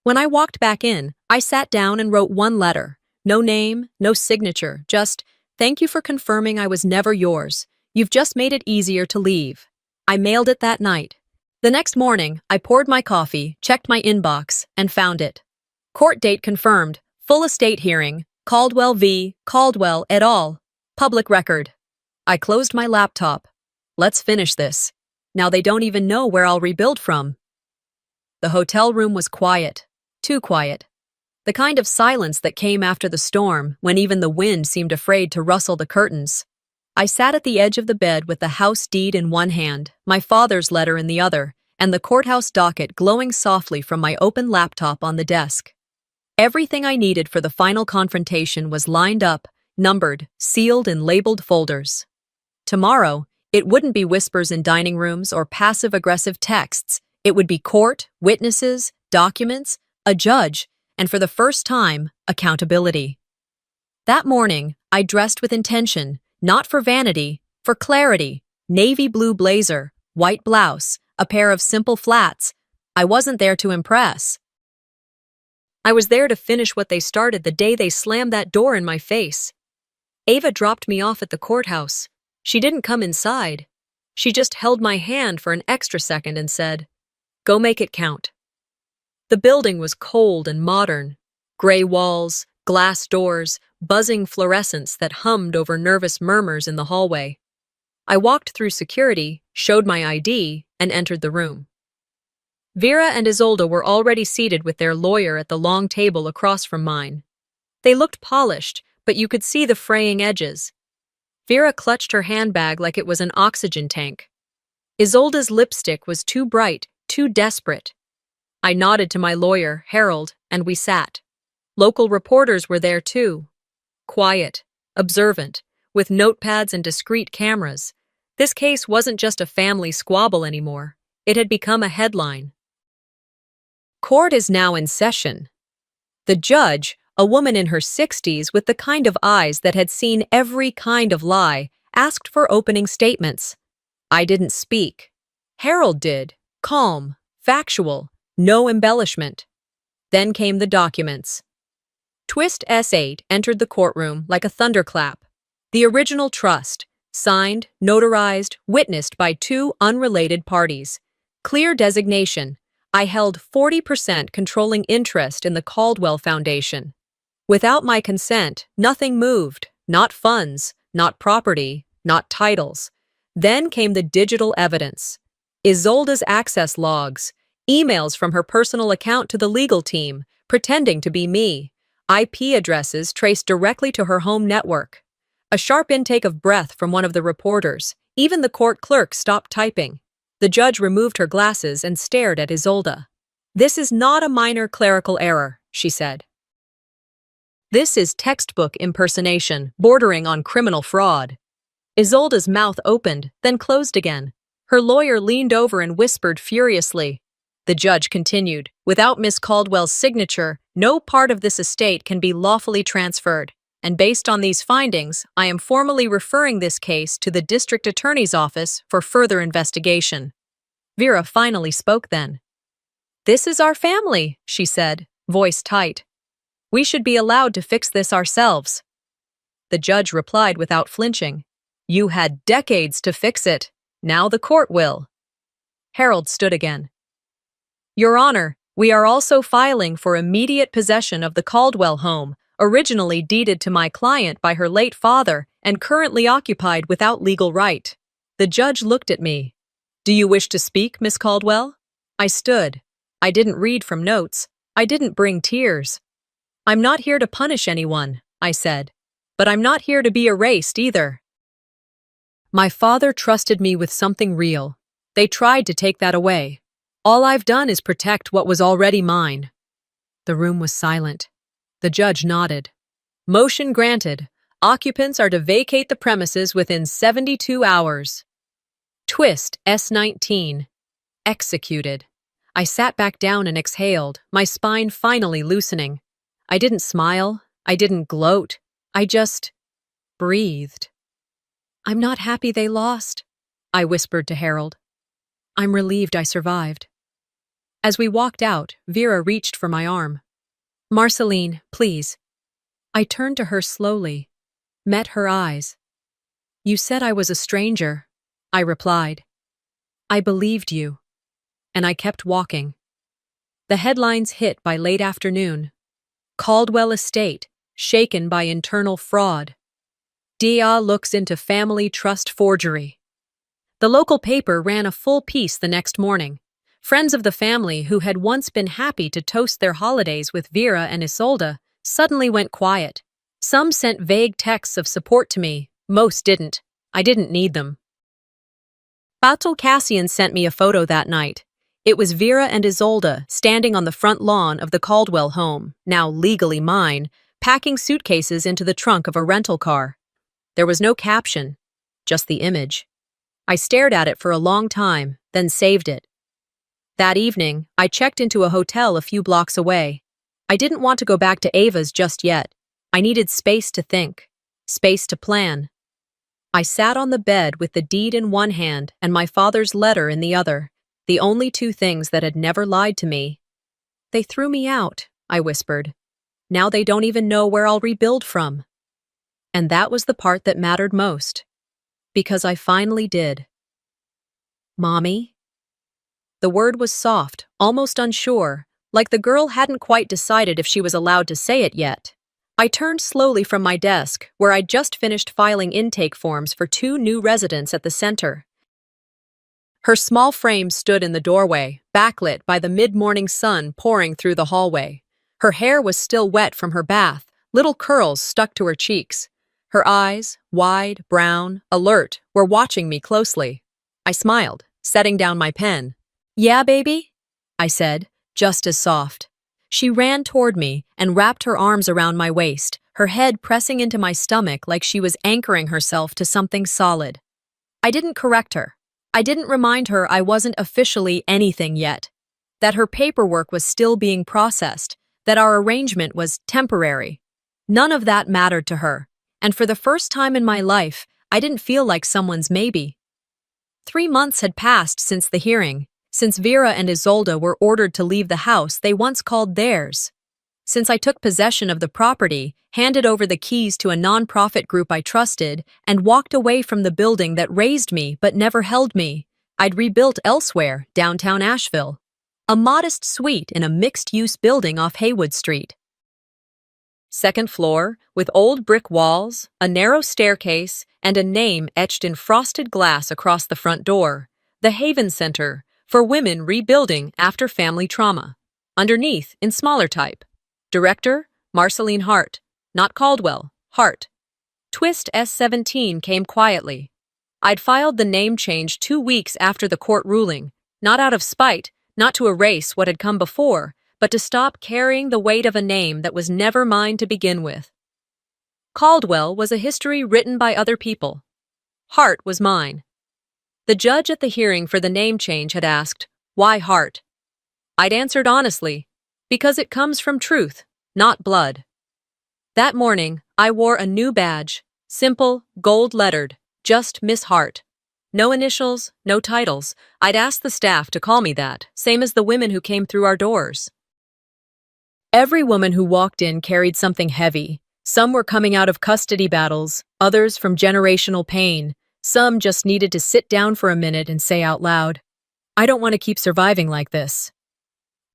When I walked back in, I sat down and wrote one letter. No name, no signature, just, "Thank you for confirming I was never yours. You've just made it easier to leave." I mailed it that night. The next morning, I poured my coffee, checked my inbox, and found it. Court date confirmed, full estate hearing, Caldwell v. Caldwell et al. Public record. I closed my laptop. Let's finish this. Now they don't even know where I'll rebuild from. The hotel room was quiet. Too quiet. The kind of silence that came after the storm, when even the wind seemed afraid to rustle the curtains. I sat at the edge of the bed with the house deed in one hand, my father's letter in the other, and the courthouse docket glowing softly from my open laptop on the desk. Everything I needed for the final confrontation was lined up, numbered, sealed in labeled folders. Tomorrow, it wouldn't be whispers in dining rooms or passive-aggressive texts. It would be court, witnesses, documents, a judge, and for the first time, accountability. That morning, I dressed with intention, not for vanity, for clarity. Navy blue blazer, white blouse, a pair of simple flats. I wasn't there to impress. I was there to finish what they started the day they slammed that door in my face. Ava dropped me off at the courthouse. She didn't come inside. She just held my hand for an extra second and said, "Go make it count." The building was cold and modern. Gray walls, glass doors, buzzing fluorescents that hummed over nervous murmurs in the hallway. I walked through security, showed my ID, and entered the room. Vera and Isolde were already seated with their lawyer at the long table across from mine. They looked polished, but you could see the fraying edges. Vera clutched her handbag like it was an oxygen tank. Isolde's lipstick was too bright, too desperate. I nodded to my lawyer, Harold, and we sat. Local reporters were there too. Quiet, observant, with notepads and discreet cameras. This case wasn't just a family squabble anymore. It had become a headline. Court is now in session. The judge, a woman in her 60s with the kind of eyes that had seen every kind of lie, asked for opening statements. I didn't speak. Harold did, calm, factual, no embellishment. Then came the documents. Twist S8 entered the courtroom like a thunderclap. The original trust, signed, notarized, witnessed by two unrelated parties. Clear designation. I held 40% controlling interest in the Caldwell Foundation. Without my consent, nothing moved, not funds, not property, not titles. Then came the digital evidence. Isolda's access logs, emails from her personal account to the legal team, pretending to be me, IP addresses traced directly to her home network. A sharp intake of breath from one of the reporters. Even the court clerk stopped typing. The judge removed her glasses and stared at Isolda. "This is not a minor clerical error," she said. "This is textbook impersonation, bordering on criminal fraud." Isolda's mouth opened, then closed again. Her lawyer leaned over and whispered furiously. The judge continued, "Without Miss Caldwell's signature, no part of this estate can be lawfully transferred. And based on these findings, I am formally referring this case to the district attorney's office for further investigation." Vera finally spoke then. "This is our family," she said, voice tight. "We should be allowed to fix this ourselves." The judge replied without flinching. "You had decades to fix it. Now the court will." Harold stood again. "Your Honor, we are also filing for immediate possession of the Caldwell home, originally deeded to my client by her late father and currently occupied without legal right." The judge looked at me. "Do you wish to speak, Miss Caldwell?" I stood. I didn't read from notes. I didn't bring tears. "I'm not here to punish anyone," I said. "But I'm not here to be erased either. My father trusted me with something real. They tried to take that away. All I've done is protect what was already mine." The room was silent. The judge nodded. "Motion granted. Occupants are to vacate the premises within 72 hours. Twist S19. Executed." I sat back down and exhaled, my spine finally loosening. I didn't smile. I didn't gloat. I just breathed. "I'm not happy they lost," I whispered to Harold. "I'm relieved I survived." As we walked out, Vera reached for my arm. "Marceline, please." I turned to her slowly, met her eyes. "You said I was a stranger," I replied. "I believed you." And I kept walking. The headlines hit by late afternoon. Caldwell Estate, shaken by internal fraud. Dia looks into family trust forgery. The local paper ran a full piece the next morning. Friends of the family who had once been happy to toast their holidays with Vera and Isolda suddenly went quiet. Some sent vague texts of support to me. Most didn't. I didn't need them. Cassian sent me a photo that night. It was Vera and Isolda standing on the front lawn of the Caldwell home, now legally mine, packing suitcases into the trunk of a rental car. There was no caption, just the image. I stared at it for a long time, then saved it. That evening, I checked into a hotel a few blocks away. I didn't want to go back to Ava's just yet. I needed space to think, space to plan. I sat on the bed with the deed in one hand and my father's letter in the other, the only two things that had never lied to me. "They threw me out," I whispered. "Now they don't even know where I'll rebuild from." And that was the part that mattered most. Because I finally did. "Mommy?" The word was soft, almost unsure, like the girl hadn't quite decided if she was allowed to say it yet. I turned slowly from my desk, where I'd just finished filing intake forms for 2 new residents at the center. Her small frame stood in the doorway, backlit by the mid-morning sun pouring through the hallway. Her hair was still wet from her bath, little curls stuck to her cheeks. Her eyes, wide, brown, alert, were watching me closely. I smiled, setting down my pen. "Yeah, baby?" I said, just as soft. She ran toward me and wrapped her arms around my waist, her head pressing into my stomach like she was anchoring herself to something solid. I didn't correct her. I didn't remind her I wasn't officially anything yet, that her paperwork was still being processed, that our arrangement was temporary. None of that mattered to her, and for the first time in my life, I didn't feel like someone's maybe. 3 months had passed since the hearing, since Vera and Isolde were ordered to leave the house they once called theirs. Since I took possession of the property, handed over the keys to a nonprofit group I trusted, and walked away from the building that raised me but never held me, I'd rebuilt elsewhere, downtown Asheville. A modest suite in a mixed-use building off Haywood Street. Second floor, with old brick walls, a narrow staircase, and a name etched in frosted glass across the front door. The Haven Center, for women rebuilding after family trauma. Underneath, in smaller type. Director, Marceline Hart. Not Caldwell, Hart. Twist S17 came quietly. I'd filed the name change 2 weeks after the court ruling, not out of spite, not to erase what had come before, but to stop carrying the weight of a name that was never mine to begin with. Caldwell was a history written by other people. Hart was mine. The judge at the hearing for the name change had asked, "Why Hart?" I'd answered honestly, because it comes from truth, not blood. That morning, I wore a new badge, simple, gold-lettered, just Miss Hart. No initials, no titles. I'd asked the staff to call me that, same as the women who came through our doors. Every woman who walked in carried something heavy. Some were coming out of custody battles, others from generational pain. Some just needed to sit down for a minute and say out loud, "I don't want to keep surviving like this."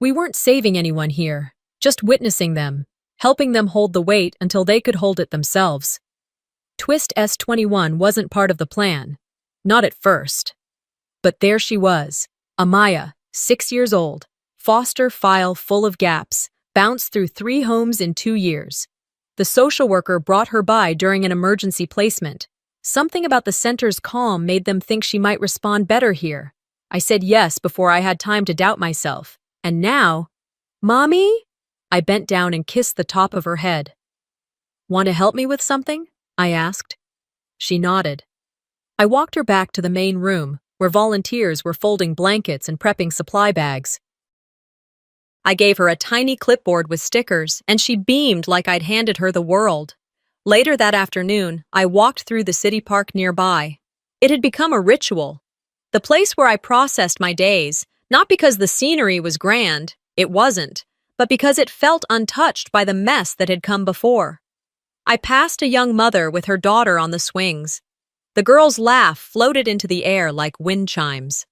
We weren't saving anyone here, just witnessing them, helping them hold the weight until they could hold it themselves. Twist S21 wasn't part of the plan. Not at first. But there she was, Amaya, 6 years old, foster file full of gaps, bounced through 3 homes in 2 years. The social worker brought her by during an emergency placement. Something about the center's calm made them think she might respond better here. I said yes before I had time to doubt myself. And now, "Mommy?" I bent down and kissed the top of her head. "Want to help me with something?" I asked. She nodded. I walked her back to the main room, where volunteers were folding blankets and prepping supply bags. I gave her a tiny clipboard with stickers, and she beamed like I'd handed her the world. Later that afternoon, I walked through the city park nearby. It had become a ritual. The place where I processed my days, not because the scenery was grand, it wasn't, but because it felt untouched by the mess that had come before. I passed a young mother with her daughter on the swings. The girl's laugh floated into the air like wind chimes.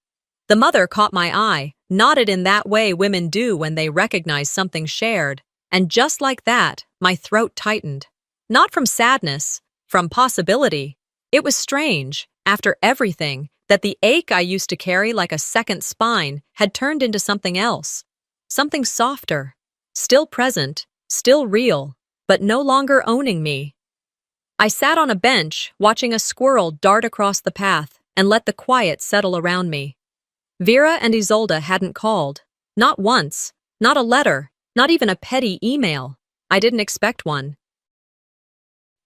The mother caught my eye, nodded in that way women do when they recognize something shared, and just like that, my throat tightened. Not from sadness, from possibility. It was strange, after everything, that the ache I used to carry like a second spine had turned into something else. Something softer, still present, still real, but no longer owning me. I sat on a bench, watching a squirrel dart across the path, and let the quiet settle around me. Vera and Isolde hadn't called. Not once. Not a letter. Not even a petty email. I didn't expect one.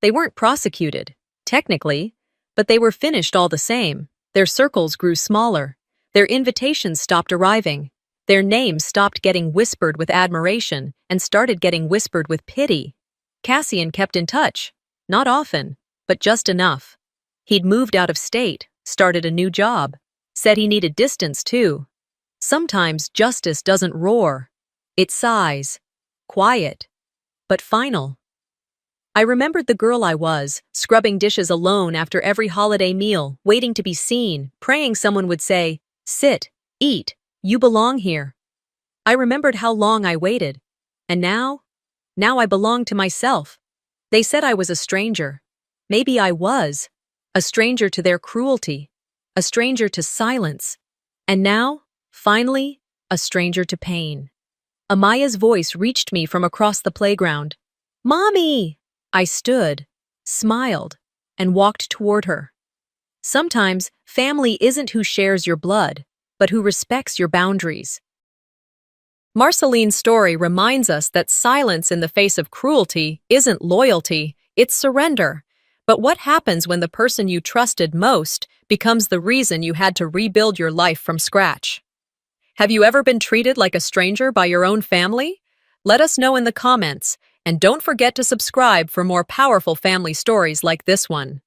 They weren't prosecuted, technically, but they were finished all the same. Their circles grew smaller. Their invitations stopped arriving. Their names stopped getting whispered with admiration and started getting whispered with pity. Cassian kept in touch. Not often, but just enough. He'd moved out of state, started a new job. Said he needed distance, too. Sometimes justice doesn't roar. It sighs. Quiet. But final. I remembered the girl I was, scrubbing dishes alone after every holiday meal, waiting to be seen, praying someone would say, "Sit, eat, you belong here." I remembered how long I waited. And now I belonged to myself. They said I was a stranger. Maybe I was. A stranger to their cruelty. A stranger to silence. And now, finally, a stranger to pain. Amaya's voice reached me from across the playground. "Mommy!" I stood, smiled, and walked toward her. Sometimes, family isn't who shares your blood, but who respects your boundaries. Marceline's story reminds us that silence in the face of cruelty isn't loyalty, it's surrender. But what happens when the person you trusted most becomes the reason you had to rebuild your life from scratch? Have you ever been treated like a stranger by your own family? Let us know in the comments, and don't forget to subscribe for more powerful family stories like this one.